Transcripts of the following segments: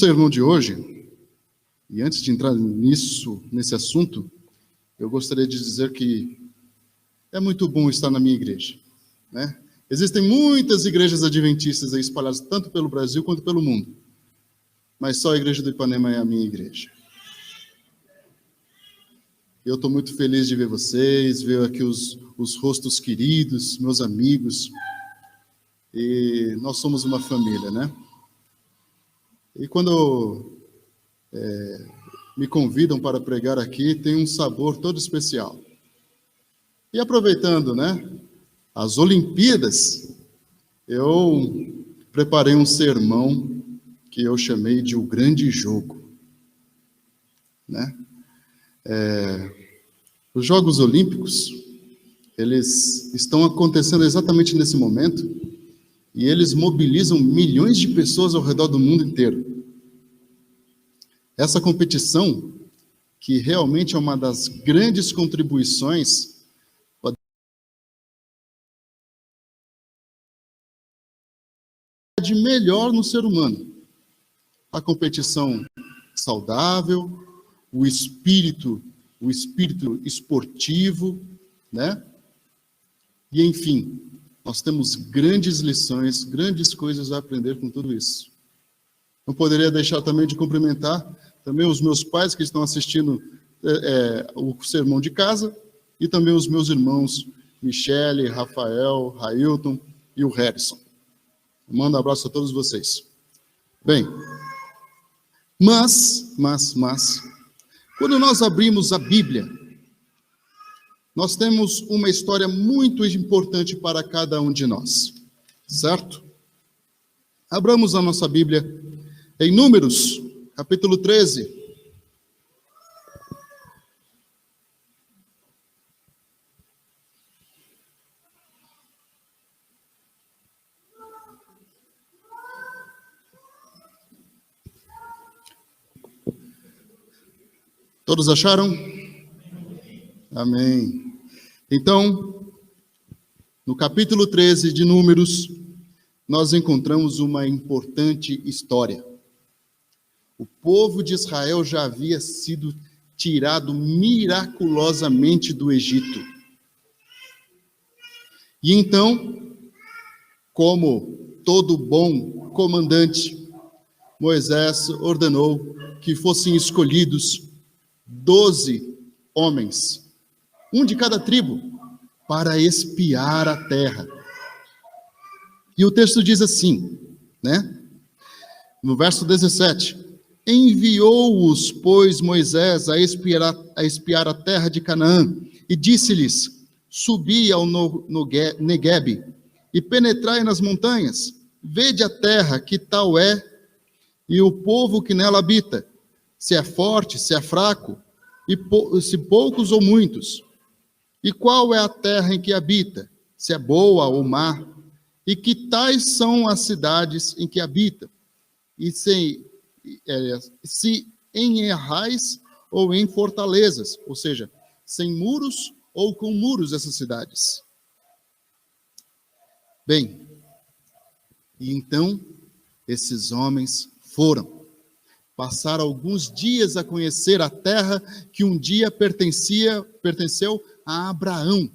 sermão de hoje, e antes de entrar nesse assunto, eu gostaria de dizer que é muito bom estar na minha igreja, né? Existem muitas igrejas adventistas aí espalhadas tanto pelo Brasil quanto pelo mundo, mas só a igreja do Ipanema é a minha igreja. Eu estou muito feliz de ver vocês, ver aqui os rostos queridos, meus amigos, e nós somos uma família, né? E quando me convidam para pregar aqui, tem um sabor todo especial. E aproveitando, né, as Olimpíadas, eu preparei um sermão que eu chamei de O Grande Jogo, né? Os Jogos Olímpicos, eles estão acontecendo exatamente nesse momento, e eles mobilizam milhões de pessoas ao redor do mundo inteiro. Essa competição, que realmente é uma das grandes contribuições de melhor no ser humano. A competição saudável, o espírito esportivo, né? E, enfim, nós temos grandes lições, grandes coisas a aprender com tudo isso. Não poderia deixar também de cumprimentar também os meus pais que estão assistindo o sermão de casa, e também os meus irmãos Michele, Rafael, Railton e o Harrison. Eu mando um abraço a todos vocês. Bem, mas, quando nós abrimos a Bíblia, nós temos uma história muito importante para cada um de nós, certo? Abramos a nossa Bíblia em Números, capítulo 13. Todos acharam? Amém. Então, no capítulo 13 de Números, nós encontramos uma importante história. O povo de Israel já havia sido tirado miraculosamente do Egito. E então, como todo bom comandante, Moisés ordenou que fossem escolhidos 12 homens, um de cada tribo, para espiar a terra. E o texto diz assim, né? No verso 17: enviou-os, pois, Moisés a espiar a terra de Canaã, e disse-lhes: subi ao Neguebe, e penetrai nas montanhas, vede a terra, que tal é, e o povo que nela habita, se é forte, se é fraco, e se poucos ou muitos. E qual é a terra em que habita, se é boa ou má, e que tais são as cidades em que habita, e se em arraiais ou em fortalezas, ou seja, sem muros ou com muros essas cidades. Bem, e então esses homens passaram alguns dias a conhecer a terra que um dia pertenceu a Abraão.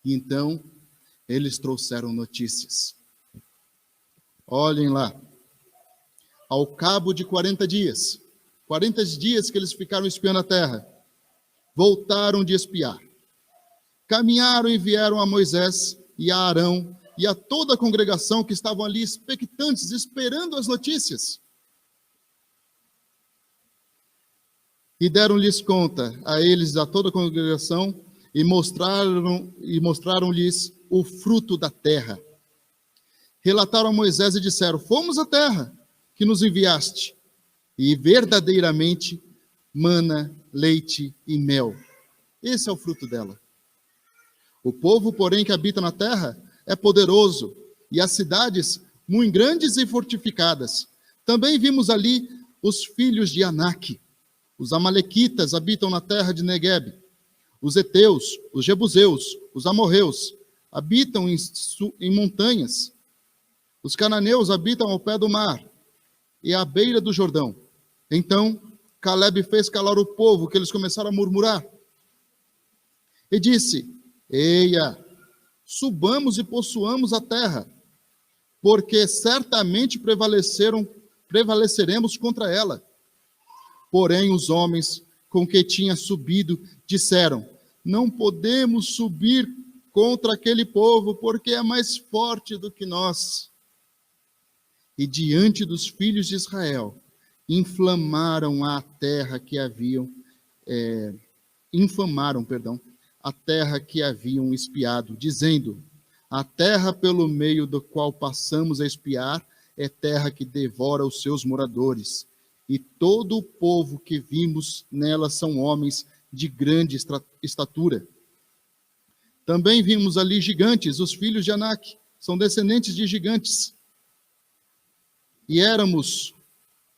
E então eles trouxeram notícias. Olhem lá, ao cabo de 40 dias que eles ficaram espiando a terra, voltaram de espiar. Caminharam e vieram a Moisés e a Arão e a toda a congregação que estavam ali expectantes, esperando as notícias. E deram-lhes conta a eles, a toda a congregação, e mostraram-lhes o fruto da terra. Relataram a Moisés e disseram: fomos à terra que nos enviaste, e verdadeiramente mana, leite e mel. Esse é o fruto dela. O povo, porém, que habita na terra é poderoso, e as cidades muito grandes e fortificadas. Também vimos ali os filhos de Anak. Os amalequitas habitam na terra de Neguebe. Os heteus, os jebuseus, os amorreus habitam em montanhas. Os cananeus habitam ao pé do mar. e à beira do Jordão. Então Caleb fez calar o povo, que eles começaram a murmurar. E disse: Eia, subamos e possuamos a terra, porque certamente prevaleceremos contra ela. Porém, os homens com que tinha subido disseram: Não podemos subir contra aquele povo, porque é mais forte do que nós. E diante dos filhos de Israel, infamaram a terra que haviam espiado, dizendo: A terra pelo meio do qual passamos a espiar é terra que devora os seus moradores, e todo o povo que vimos nela são homens de grande estatura. Também vimos ali gigantes, os filhos de Anak, são descendentes de gigantes. E éramos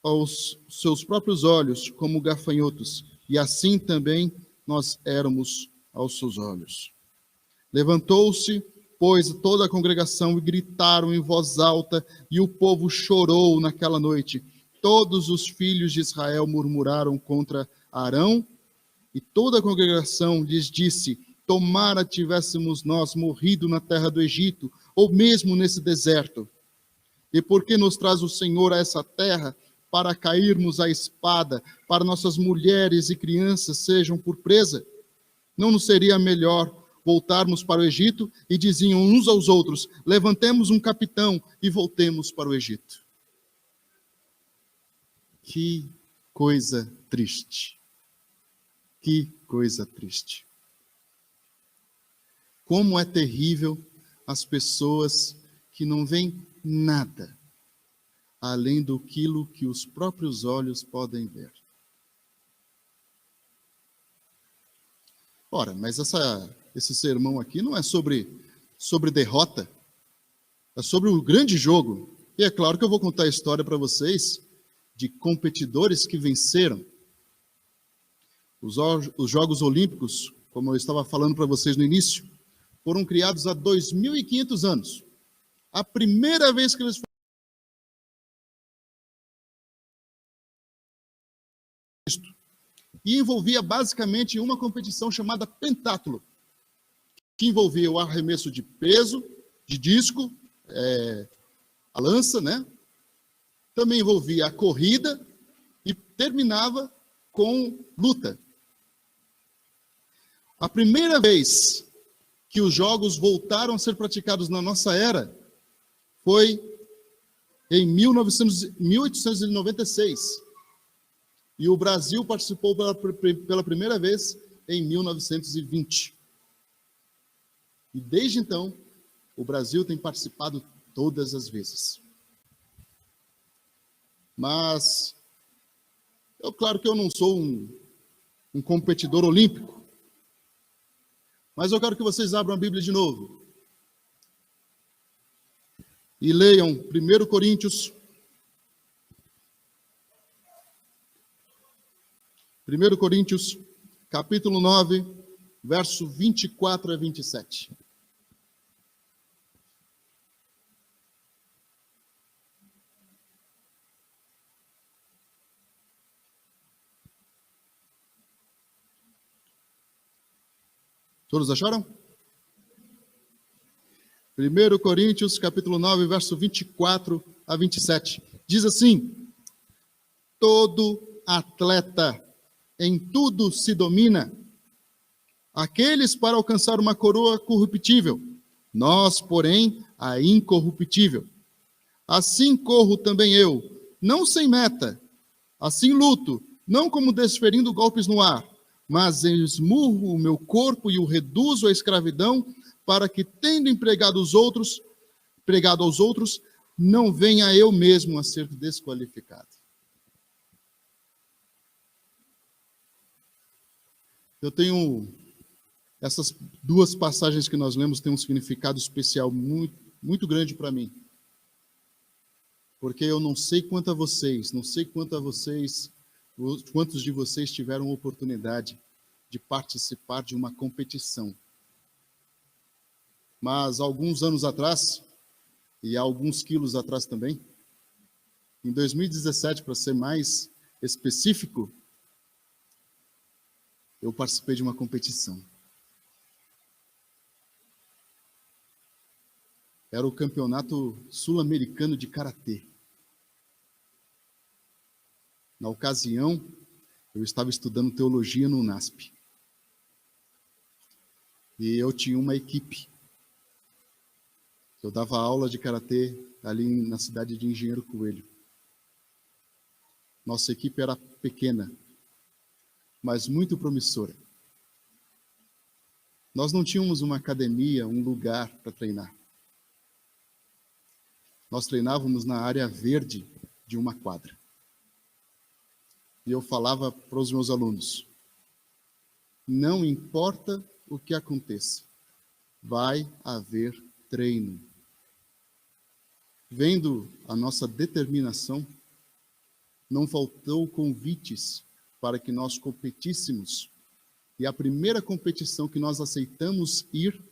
aos seus próprios olhos como gafanhotos, e assim também nós éramos aos seus olhos. Levantou-se, pois, toda a congregação e gritaram em voz alta, e o povo chorou naquela noite. Todos os filhos de Israel murmuraram contra Arão, e toda a congregação lhes disse: Tomara tivéssemos nós morrido na terra do Egito, ou mesmo nesse deserto. E por que nos traz o Senhor a essa terra, para cairmos à espada, para nossas mulheres e crianças sejam por presa? Não nos seria melhor voltarmos para o Egito? E diziam uns aos outros: Levantemos um capitão e voltemos para o Egito. Que coisa triste. Que coisa triste. Como é terrível as pessoas que não veem nada além daquilo que os próprios olhos podem ver. Ora, mas esse sermão aqui não é sobre derrota, é sobre o grande jogo. E é claro que eu vou contar a história para vocês de competidores que venceram. Os Jogos Olímpicos, como eu estava falando para vocês no início, foram criados há 2.500 anos. A primeira vez que eles foram e envolvia basicamente uma competição chamada pentátulo, que envolvia o arremesso de peso, de disco, a lança, né? Também envolvia a corrida e terminava com luta. A primeira vez que os jogos voltaram a ser praticados na nossa era foi em 1896. E o Brasil participou pela primeira vez em 1920. E desde então, o Brasil tem participado todas as vezes. Mas, claro que eu não sou um competidor olímpico, mas eu quero que vocês abram a Bíblia de novo e leiam 1 Coríntios, 1 Coríntios, capítulo 9, verso 24 a 27. Todos acharam? 1 Coríntios, capítulo 9, verso 24 a 27. Diz assim: Todo atleta em tudo se domina. Aqueles para alcançar uma coroa corruptível, nós, porém, a incorruptível. Assim corro também eu, não sem meta. Assim luto, não como desferindo golpes no ar, mas esmurro o meu corpo e o reduzo à escravidão, para que, tendo pregado aos outros, não venha eu mesmo a ser desqualificado. Essas duas passagens que nós lemos têm um significado especial muito, muito grande para mim. Porque eu não sei quanto a vocês, quantos de vocês tiveram oportunidade de participar de uma competição. Mas alguns anos atrás, e alguns quilos atrás também, Em 2017, para ser mais específico, eu participei de uma competição. Era o Campeonato Sul-Americano de Karatê. Na ocasião, eu estava estudando teologia no UNASP. E eu tinha uma equipe. Eu dava aula de karatê ali na cidade de Engenheiro Coelho. Nossa equipe era pequena, mas muito promissora. Nós não tínhamos uma academia, um lugar para treinar. Nós treinávamos na área verde de uma quadra. E eu falava para os meus alunos: não importa o que aconteça, vai haver treino. Vendo a nossa determinação, não faltou convites para que nós competíssemos. E a primeira competição que nós aceitamos ir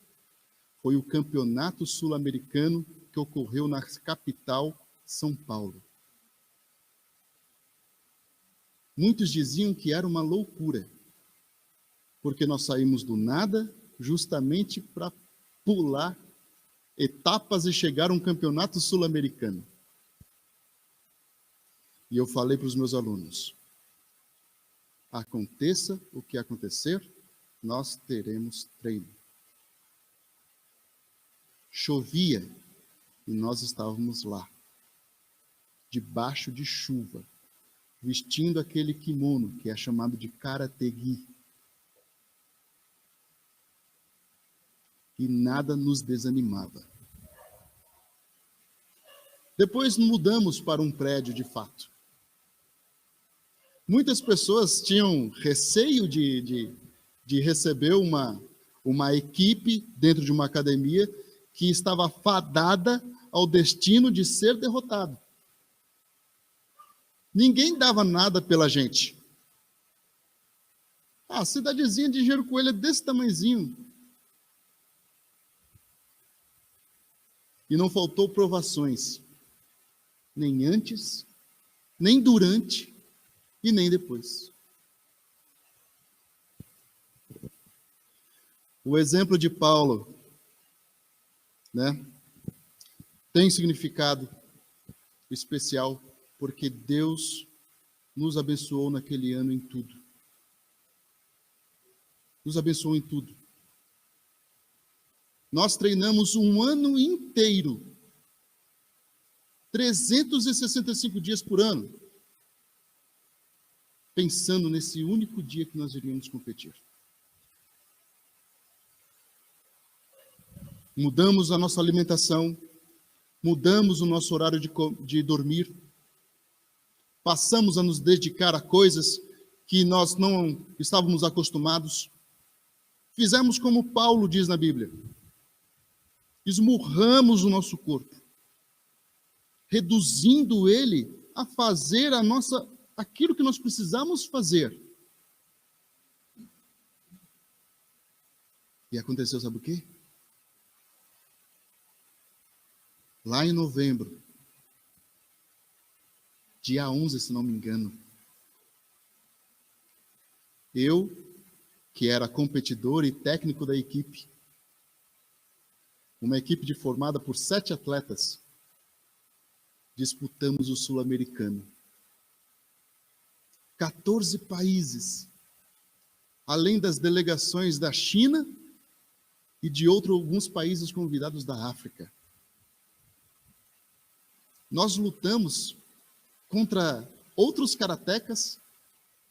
foi o Campeonato Sul-Americano, que ocorreu na capital, São Paulo. Muitos diziam que era uma loucura, porque nós saímos do nada justamente para pular etapas e chegar a um campeonato sul-americano. E eu falei para os meus alunos: aconteça o que acontecer, nós teremos treino. Chovia e nós estávamos lá, debaixo de chuva, vestindo aquele kimono que é chamado de karategi. E nada nos desanimava. Depois mudamos para um prédio de fato. Muitas pessoas tinham receio de receber uma equipe dentro de uma academia que estava fadada ao destino de ser derrotado. Ninguém dava nada pela gente. A cidadezinha de Engenheiro Coelho é desse tamanhozinho. E não faltou provações, nem antes, nem durante e nem depois. O exemplo de Paulo, né, tem significado especial porque Deus nos abençoou naquele ano em tudo. Nos abençoou em tudo. Nós treinamos um ano inteiro, 365 dias por ano, pensando nesse único dia que nós iríamos competir. Mudamos a nossa alimentação, mudamos o nosso horário de dormir, passamos a nos dedicar a coisas que nós não estávamos acostumados. Fizemos como Paulo diz na Bíblia: esmurramos o nosso corpo, reduzindo ele a fazer aquilo que nós precisamos fazer. E aconteceu, sabe o quê? Lá em novembro, dia 11, se não me engano, eu, que era competidor e técnico da equipe, uma equipe formada por 7 atletas, disputamos o Sul-Americano. 14 países, além das delegações da China e de alguns países convidados da África. Nós lutamos contra outros karatecas,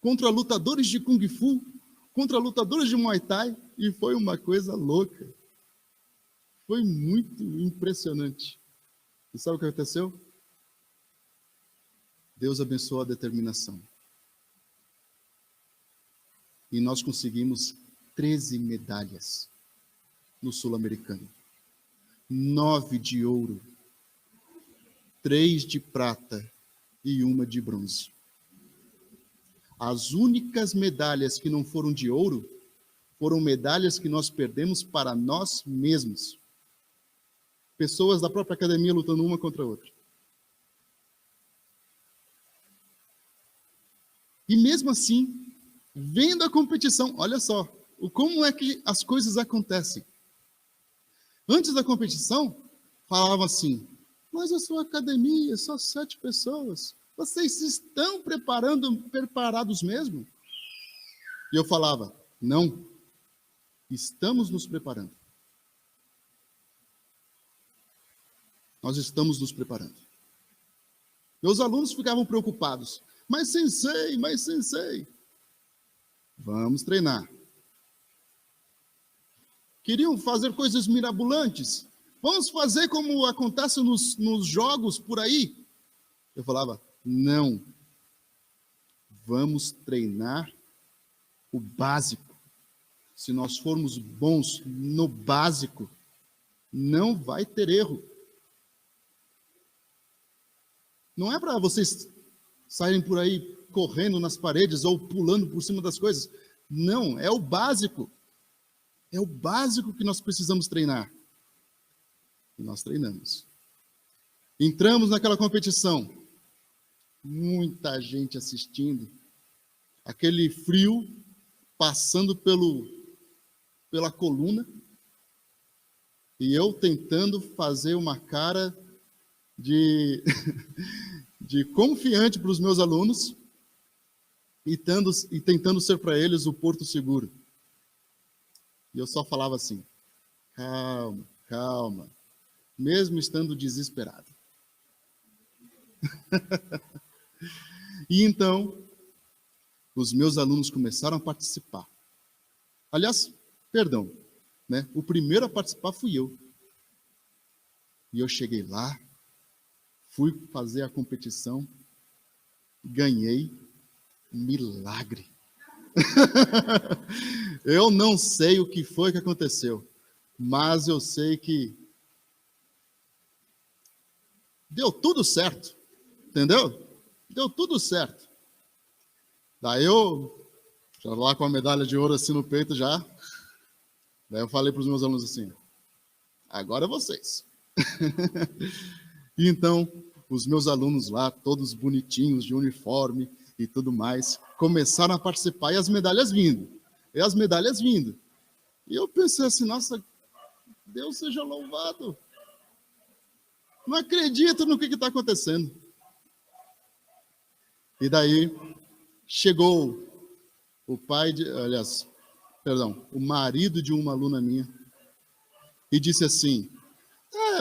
contra lutadores de Kung Fu, contra lutadores de Muay Thai, e foi uma coisa louca. Foi muito impressionante. E sabe o que aconteceu? Deus abençoou a determinação. E nós conseguimos 13 medalhas no Sul-Americano. 9 de ouro, 3 de prata e 1 de bronze. As únicas medalhas que não foram de ouro foram medalhas que nós perdemos para nós mesmos. Pessoas da própria academia lutando uma contra a outra. E mesmo assim, vendo a competição, olha só, como é que as coisas acontecem. Antes da competição, falavam assim, mas a sua academia, só 7 pessoas, vocês se estão preparados mesmo? E eu falava, não, estamos nos preparando. Nós estamos nos preparando. Meus alunos ficavam preocupados. Mas sensei. Vamos treinar. Queriam fazer coisas mirabolantes. Vamos fazer como acontece nos jogos por aí. Eu falava, não. Vamos treinar o básico. Se nós formos bons no básico, não vai ter erro. Não é para vocês saírem por aí correndo nas paredes ou pulando por cima das coisas. Não, é o básico. É o básico que nós precisamos treinar. E nós treinamos. Entramos naquela competição. Muita gente assistindo. Aquele frio passando pela coluna. E eu tentando fazer uma cara de confiante para os meus alunos e tentando ser para eles o porto seguro. E eu só falava assim, calma, calma, mesmo estando desesperado. E então, os meus alunos começaram a participar. Aliás, perdão, né? O primeiro a participar fui eu. E eu cheguei lá, fui fazer a competição, ganhei, milagre. Eu não sei o que foi que aconteceu, mas eu sei que deu tudo certo, entendeu? Deu tudo certo. Daí eu, já lá com a medalha de ouro assim no peito já, daí eu falei para os meus alunos assim, agora é vocês. E então, os meus alunos lá, todos bonitinhos, de uniforme e tudo mais, começaram a participar e as medalhas vindo. E eu pensei assim, nossa, Deus seja louvado. Não acredito no que está acontecendo. E daí, chegou o marido de uma aluna minha e disse assim,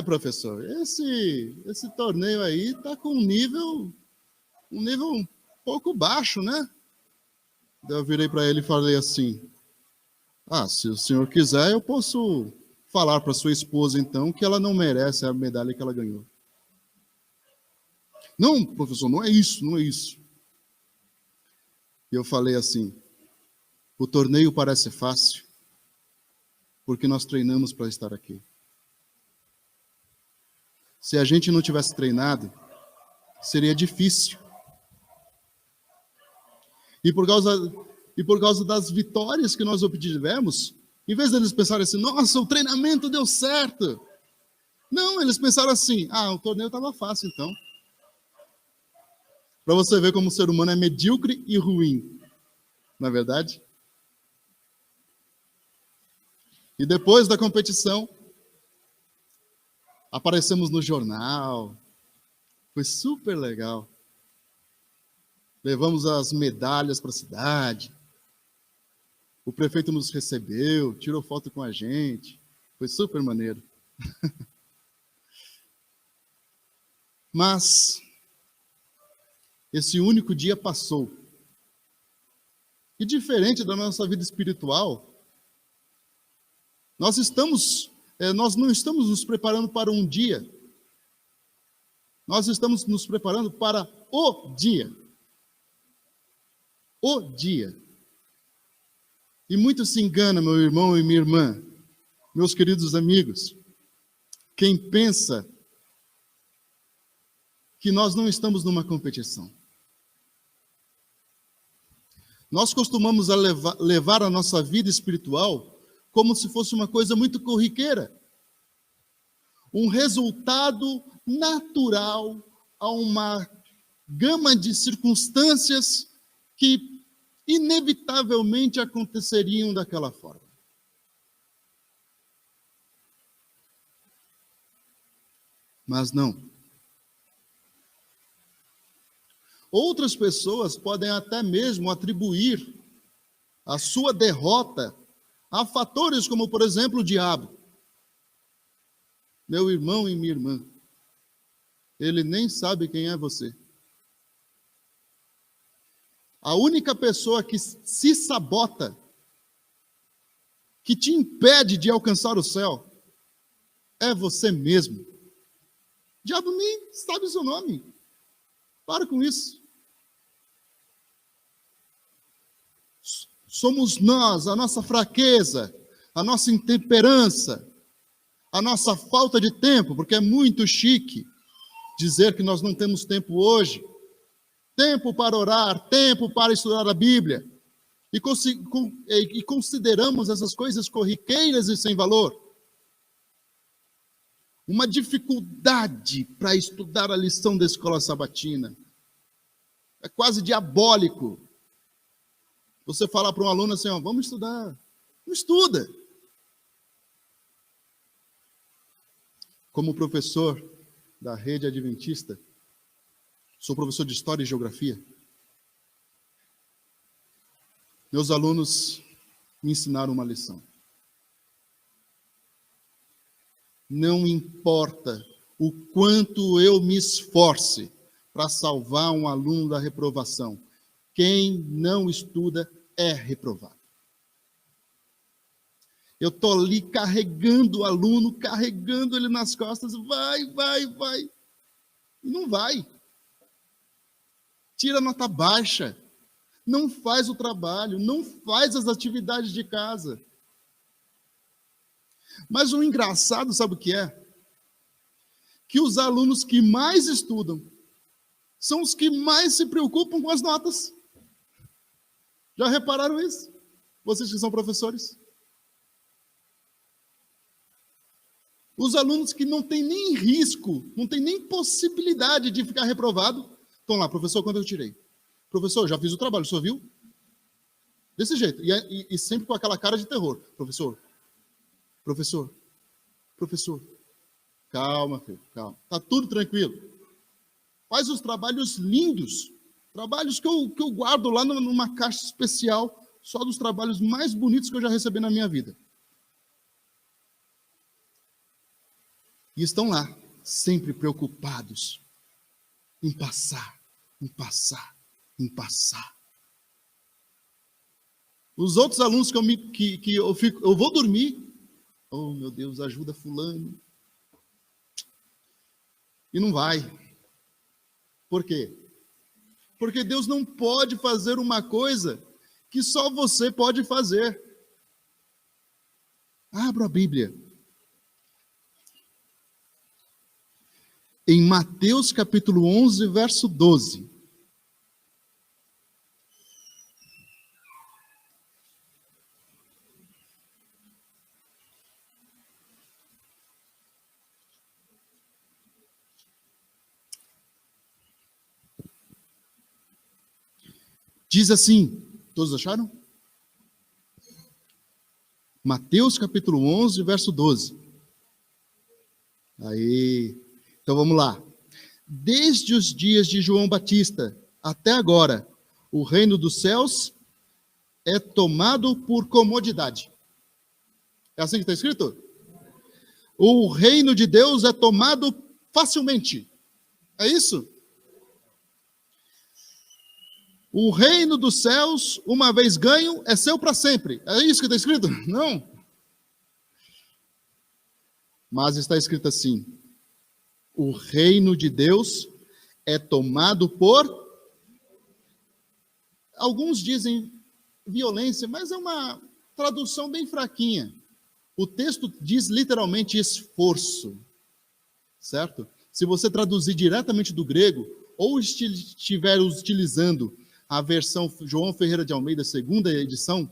professor, esse torneio aí está com um nível um pouco baixo, né? Eu virei para ele e falei assim, se o senhor quiser, eu posso falar para sua esposa, então, que ela não merece a medalha que ela ganhou. Não, professor, não é isso. E eu falei assim, o torneio parece fácil, porque nós treinamos para estar aqui. Se a gente não tivesse treinado, seria difícil. E por causa das vitórias que nós obtivemos, em vez deles pensarem assim, nossa, o treinamento deu certo. Não, eles pensaram assim, o torneio estava fácil então. Para você ver como o ser humano é medíocre e ruim. Não é verdade? E depois da competição, aparecemos no jornal. Foi super legal. Levamos as medalhas para a cidade. O prefeito nos recebeu, tirou foto com a gente. Foi super maneiro. Mas esse único dia passou. E diferente da nossa vida espiritual, nós não estamos nos preparando para um dia. Nós estamos nos preparando para o dia. O dia. E muito se engana, meu irmão e minha irmã, meus queridos amigos, quem pensa que nós não estamos numa competição. Nós costumamos levar a nossa vida espiritual como se fosse uma coisa muito corriqueira. Um resultado natural a uma gama de circunstâncias que inevitavelmente aconteceriam daquela forma. Mas não. Outras pessoas podem até mesmo atribuir a sua derrota a fatores como, por exemplo, o diabo. Meu irmão e minha irmã, ele nem sabe quem é você. A única pessoa que se sabota, que te impede de alcançar o céu, é você mesmo. O diabo nem sabe o seu nome. Para com isso. Somos nós, a nossa fraqueza, a nossa intemperança, a nossa falta de tempo, porque é muito chique dizer que nós não temos tempo hoje. Tempo para orar, tempo para estudar a Bíblia. E consideramos essas coisas corriqueiras e sem valor. Uma dificuldade para estudar a lição da escola sabatina. É quase diabólico. Você falar para um aluno assim, ó, vamos estudar. Não estuda. Como professor da rede adventista, sou professor de História e Geografia. Meus alunos me ensinaram uma lição. Não importa o quanto eu me esforce para salvar um aluno da reprovação, quem não estuda é reprovado. Eu estou ali carregando o aluno, carregando ele nas costas, vai. E não vai. Tira nota baixa. Não faz o trabalho, não faz as atividades de casa. Mas o engraçado, sabe o que é? Que os alunos que mais estudam são os que mais se preocupam com as notas. Já repararam isso? Vocês que são professores? Os alunos que não têm nem risco, não têm nem possibilidade de ficar reprovado, estão lá, professor, quanto eu tirei? Professor, já fiz o trabalho, o senhor viu? Desse jeito, e sempre com aquela cara de terror. Professor, calma, filho, calma. Está tudo tranquilo. Faz os trabalhos lindos, trabalhos que eu guardo lá numa caixa especial, só dos trabalhos mais bonitos que eu já recebi na minha vida. E estão lá, sempre preocupados em passar. Os outros alunos que eu vou dormir, oh meu Deus, ajuda fulano. E não vai. Por quê? Porque Deus não pode fazer uma coisa que só você pode fazer. Abra a Bíblia. Em Mateus capítulo 11, verso 12. Diz assim, todos acharam? Mateus capítulo 11, verso 12. Aí, então vamos lá. Desde os dias de João Batista até agora, o reino dos céus é tomado por comodidade. É assim que está escrito? O reino de Deus é tomado facilmente. É isso? O reino dos céus, uma vez ganho, é seu para sempre. É isso que está escrito? Não. Mas está escrito assim: o reino de Deus é tomado por... Alguns dizem violência, mas é uma tradução bem fraquinha. O texto diz literalmente esforço, certo? Se você traduzir diretamente do grego, ou estiver utilizando a versão João Ferreira de Almeida, segunda edição,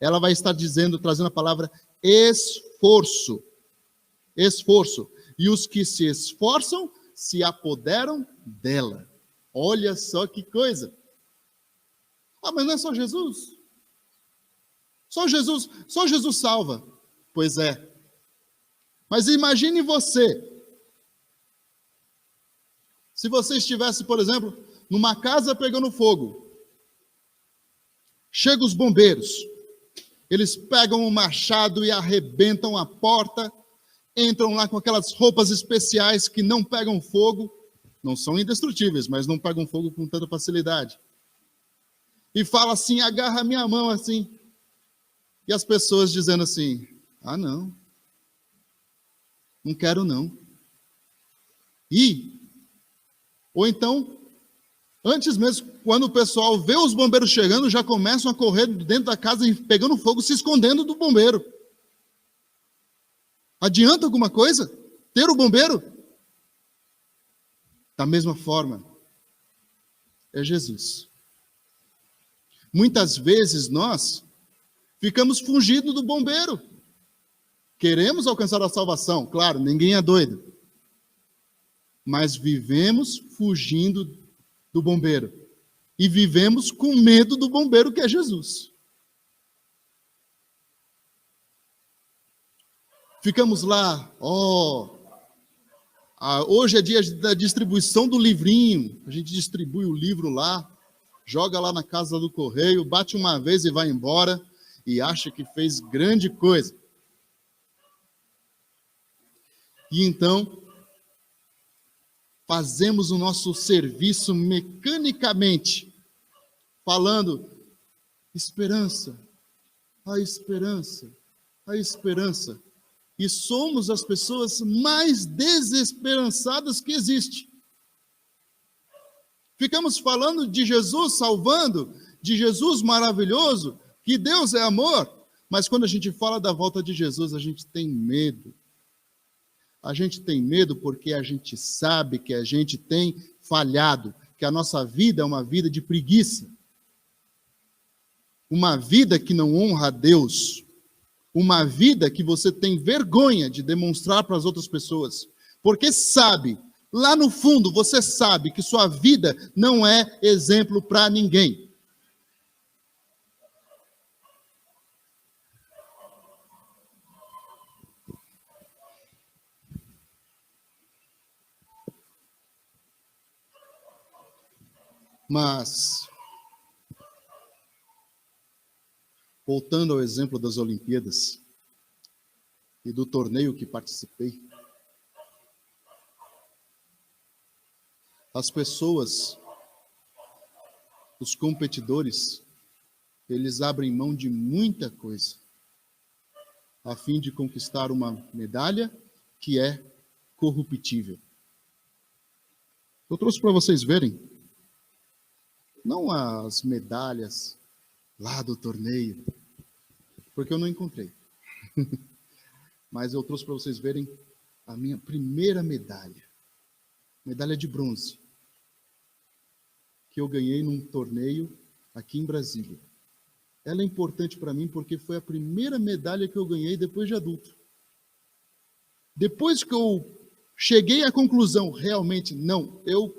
ela vai estar trazendo a palavra esforço. Esforço. E os que se esforçam se apoderam dela. Olha só que coisa. Ah, mas não é só Jesus? Só Jesus salva. Pois é. Mas imagine você, se você estivesse, por exemplo, numa casa pegando fogo. Chegam os bombeiros. Eles pegam o machado e arrebentam a porta, entram lá com aquelas roupas especiais que não pegam fogo, não são indestrutíveis, mas não pegam fogo com tanta facilidade. E fala assim, agarra a minha mão assim. E as pessoas dizendo assim, ah não, não quero não. Ou então, antes mesmo, quando o pessoal vê os bombeiros chegando, já começam a correr dentro da casa, pegando fogo, se escondendo do bombeiro. Adianta alguma coisa ter o bombeiro? Da mesma forma, é Jesus. Muitas vezes nós ficamos fugindo do bombeiro. Queremos alcançar a salvação, claro, ninguém é doido. Mas vivemos fugindo do bombeiro. E vivemos com medo do bombeiro que é Jesus. Ficamos lá, hoje é dia da distribuição do livrinho. A gente distribui o livro lá, joga lá na casa do correio, bate uma vez e vai embora, e acha que fez grande coisa. E então, fazemos o nosso serviço mecanicamente, falando, esperança, a esperança, a esperança. E somos as pessoas mais desesperançadas que existe. Ficamos falando de Jesus salvando, de Jesus maravilhoso, que Deus é amor, mas quando a gente fala da volta de Jesus, a gente tem medo. A gente tem medo porque a gente sabe que a gente tem falhado, que a nossa vida é uma vida de preguiça. Uma vida que não honra a Deus. Uma vida que você tem vergonha de demonstrar para as outras pessoas. Porque sabe, lá no fundo, você sabe que sua vida não é exemplo para ninguém. Mas, voltando ao exemplo das Olimpíadas e do torneio que participei, as pessoas, os competidores, eles abrem mão de muita coisa a fim de conquistar uma medalha que é corruptível. Eu trouxe para vocês verem, não as medalhas lá do torneio, porque eu não encontrei. Mas eu trouxe para vocês verem a minha primeira medalha de bronze, que eu ganhei num torneio aqui em Brasília. Ela é importante para mim porque foi a primeira medalha que eu ganhei depois de adulto. Depois que eu cheguei à conclusão, realmente, não, eu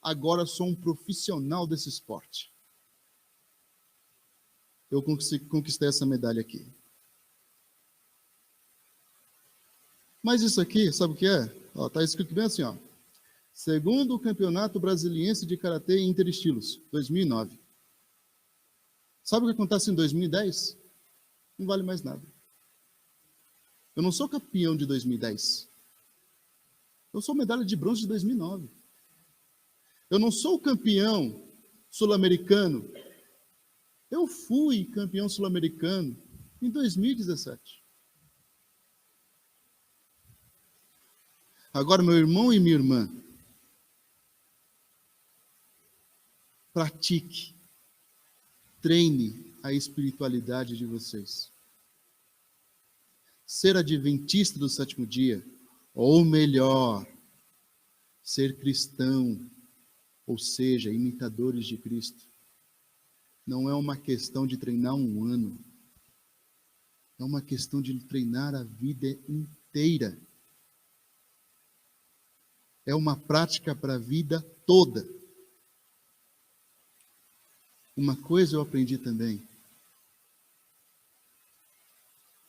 agora sou um profissional desse esporte. Eu conquistei essa medalha aqui. Mas isso aqui, sabe o que é? Está escrito bem assim, ó. Segundo o Campeonato Brasiliense de Karatê Interestilos, 2009. Sabe o que acontece em 2010? Não vale mais nada. Eu não sou campeão de 2010. Eu sou medalha de bronze de 2009. Eu não sou campeão sul-americano. Eu fui campeão sul-americano em 2017. Agora, meu irmão e minha irmã, pratique, treine a espiritualidade de vocês. Ser adventista do sétimo dia, ou melhor, ser cristão, ou seja, imitadores de Cristo, não é uma questão de treinar um ano, é uma questão de treinar a vida inteira. É uma prática para a vida toda. Uma coisa eu aprendi também.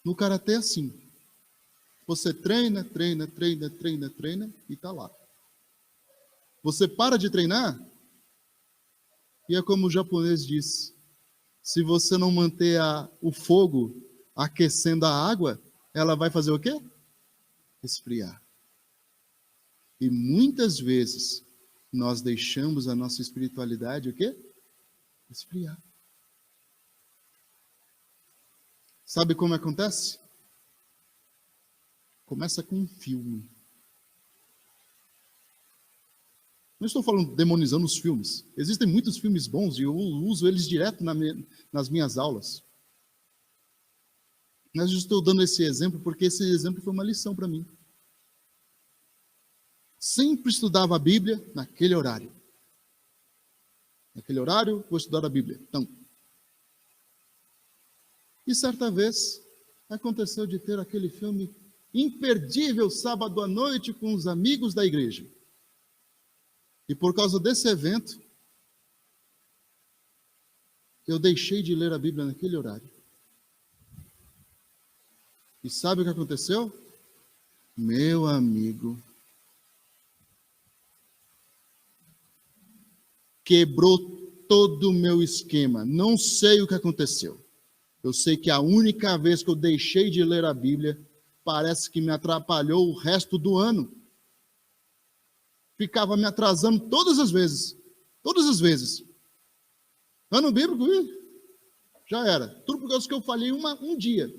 No karatê é assim. Você treina e está lá. Você para de treinar e é como o japonês diz. Se você não manter o fogo aquecendo a água, ela vai fazer o quê? Esfriar. E muitas vezes nós deixamos a nossa espiritualidade o quê? Esfriar. Sabe como acontece? Começa com um filme. Não estou falando demonizando os filmes. Existem muitos filmes bons e eu uso eles direto nas minhas aulas. Mas eu estou dando esse exemplo porque esse exemplo foi uma lição para mim. Sempre estudava a Bíblia naquele horário. Naquele horário, vou estudar a Bíblia. Então, e certa vez, aconteceu de ter aquele filme imperdível sábado à noite com os amigos da igreja. E por causa desse evento, eu deixei de ler a Bíblia naquele horário. E sabe o que aconteceu? Meu amigo, quebrou todo o meu esquema. Não sei o que aconteceu. Eu sei que a única vez que eu deixei de ler a Bíblia, parece que me atrapalhou o resto do ano. Ficava me atrasando todas as vezes. Todas as vezes. Ano bíblico, já era. Tudo por causa que eu falhei um dia.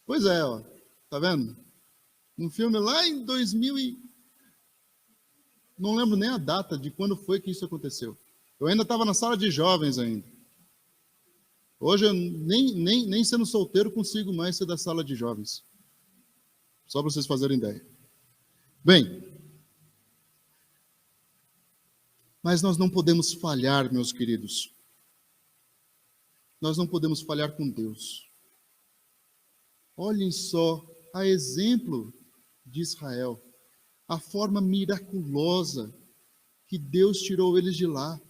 Pois é, ó. Tá vendo? Um filme lá em 2000 não lembro nem a data de quando foi que isso aconteceu. Eu ainda estava na sala de jovens ainda. Hoje eu nem sendo solteiro consigo mais ser da sala de jovens. Só para vocês fazerem ideia. Bem, mas nós não podemos falhar, meus queridos. Nós não podemos falhar com Deus. Olhem só a exemplo de Israel, a forma miraculosa que Deus tirou eles de lá,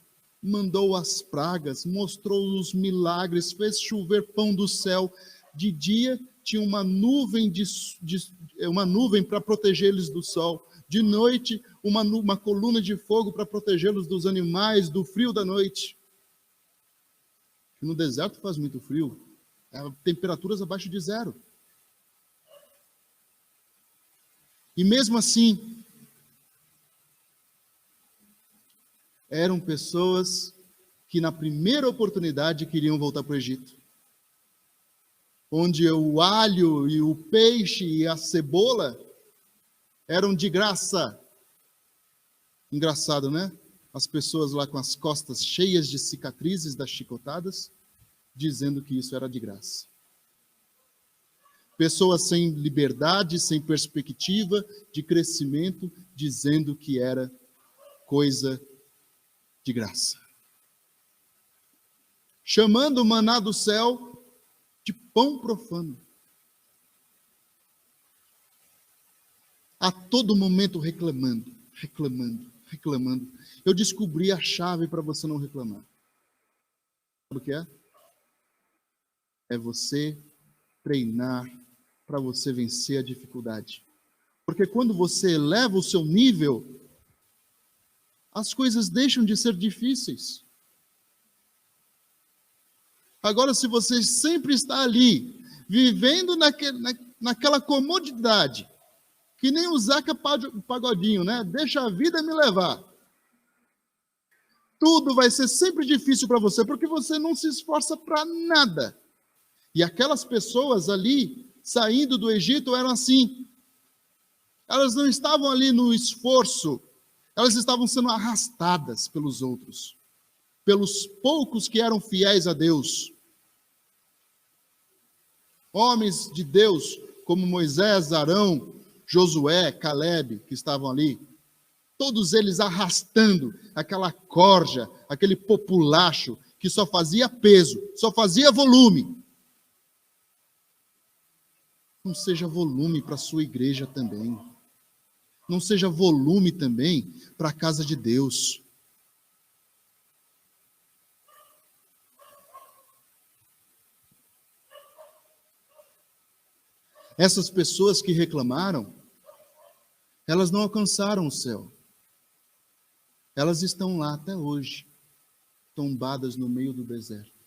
mandou as pragas, mostrou os milagres, fez chover pão do céu. De dia tinha uma nuvem para protegê-los do sol. De noite, uma coluna de fogo para protegê-los dos animais, do frio da noite. No deserto faz muito frio, temperaturas abaixo de zero. E mesmo assim, eram pessoas que na primeira oportunidade queriam voltar para o Egito. Onde o alho e o peixe e a cebola eram de graça. Engraçado, né? As pessoas lá com as costas cheias de cicatrizes das chicotadas, dizendo que isso era de graça. Pessoas sem liberdade, sem perspectiva de crescimento, dizendo que era coisa de graça. Chamando o maná do céu de pão profano. A todo momento reclamando. Eu descobri a chave para você não reclamar. Sabe o que é? É você treinar para você vencer a dificuldade. Porque quando você eleva o seu nível, as coisas deixam de ser difíceis. Agora, se você sempre está ali, vivendo naquela comodidade, que nem o Zeca Pagodinho, né? Deixa a vida me levar. Tudo vai ser sempre difícil para você, porque você não se esforça para nada. E aquelas pessoas ali, saindo do Egito, eram assim. Elas não estavam ali no esforço, elas estavam sendo arrastadas pelos outros, pelos poucos que eram fiéis a Deus. Homens de Deus, como Moisés, Arão, Josué, Caleb, que estavam ali, todos eles arrastando aquela corja, aquele populacho que só fazia peso, só fazia volume. Não seja volume para a sua igreja também. Não seja volume também para a casa de Deus. Essas pessoas que reclamaram, elas não alcançaram o céu. Elas estão lá até hoje, tombadas no meio do deserto.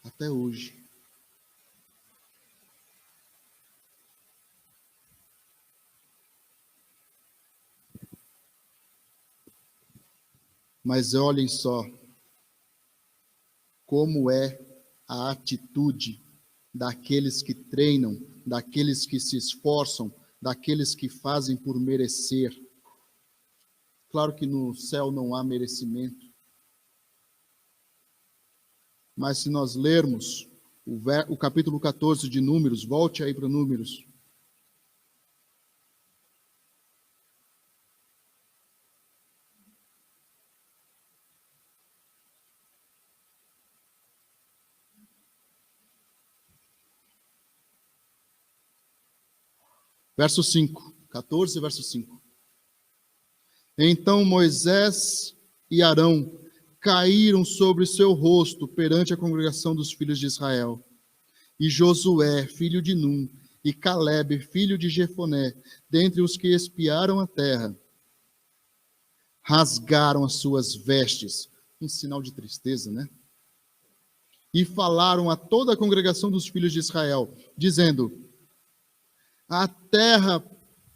Até hoje. Mas olhem só como é a atitude daqueles que treinam, daqueles que se esforçam, daqueles que fazem por merecer. Claro que no céu não há merecimento. Mas se nós lermos o capítulo 14 de Números, volte aí para Números. Verso 5, 14, verso 5. Então Moisés e Arão caíram sobre seu rosto perante a congregação dos filhos de Israel. E Josué, filho de Num, e Calebe, filho de Jefoné, dentre os que espiaram a terra, rasgaram as suas vestes, um sinal de tristeza, né? E falaram a toda a congregação dos filhos de Israel, dizendo: a terra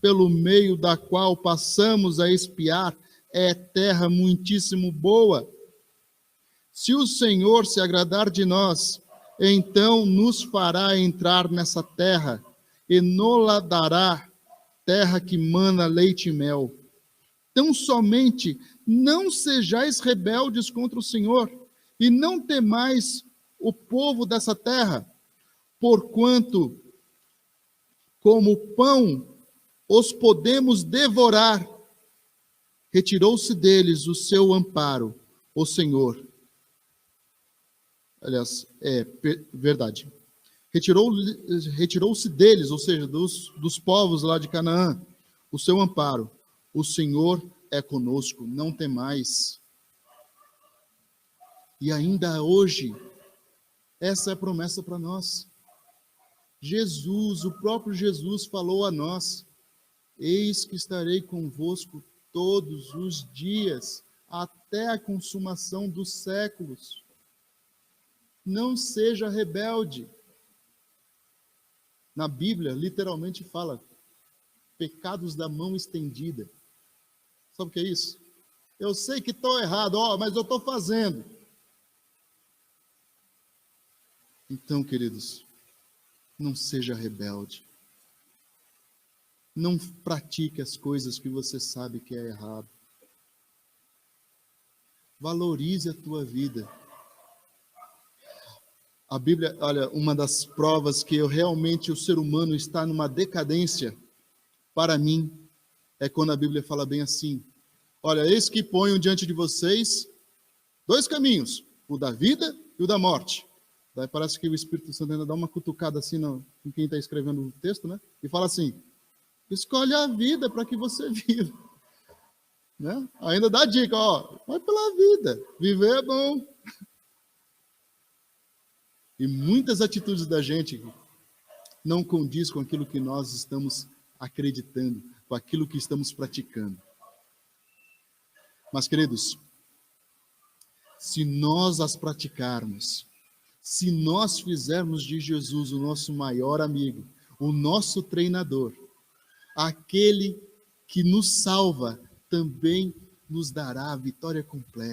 pelo meio da qual passamos a espiar é terra muitíssimo boa. Se o Senhor se agradar de nós, então nos fará entrar nessa terra e nos-la dará, terra que mana leite e mel. Tão somente não sejais rebeldes contra o Senhor e não temais o povo dessa terra, porquanto como pão os podemos devorar. Retirou-se deles o seu amparo, o Senhor. Aliás, verdade. Retirou-se deles, ou seja, dos povos lá de Canaã, o seu amparo. O Senhor é conosco, não temais. E ainda hoje, essa é a promessa para nós. Jesus, o próprio Jesus falou a nós: eis que estarei convosco todos os dias, até a consumação dos séculos. Não seja rebelde. Na Bíblia, literalmente fala, pecados da mão estendida. Sabe o que é isso? Eu sei que estou errado, mas eu estou fazendo. Então, queridos, não seja rebelde. Não pratique as coisas que você sabe que é errado. Valorize a tua vida. A Bíblia, olha, uma das provas que realmente o ser humano está numa decadência, para mim, é quando a Bíblia fala bem assim: olha, eis que ponho diante de vocês 2 caminhos, o da vida e o da morte. Daí parece que o Espírito Santo ainda dá uma cutucada assim em quem está escrevendo o texto, né? E fala assim: escolhe a vida para que você viva. Né? Ainda dá dica, vai pela vida, viver é bom. E muitas atitudes da gente não condiz com aquilo que nós estamos acreditando, com aquilo que estamos praticando. Mas, queridos, se nós as praticarmos, se nós fizermos de Jesus o nosso maior amigo, o nosso treinador, aquele que nos salva, também nos dará a vitória completa.